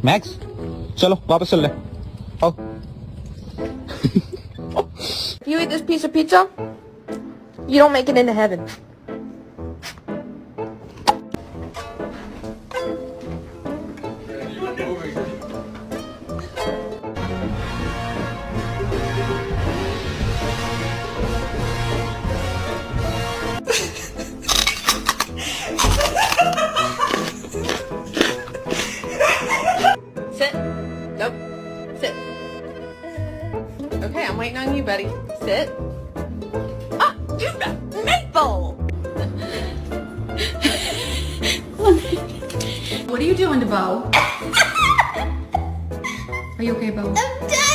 Max चलो वापस चल रहे आओ If you eat this piece of pizza, you don't make it into heaven. Sit. Nope. Sit. Okay, I'm waiting on you, buddy. Sit. Ah, you got maple! What are you doing to Bo? Are you okay, Bo? I'm done.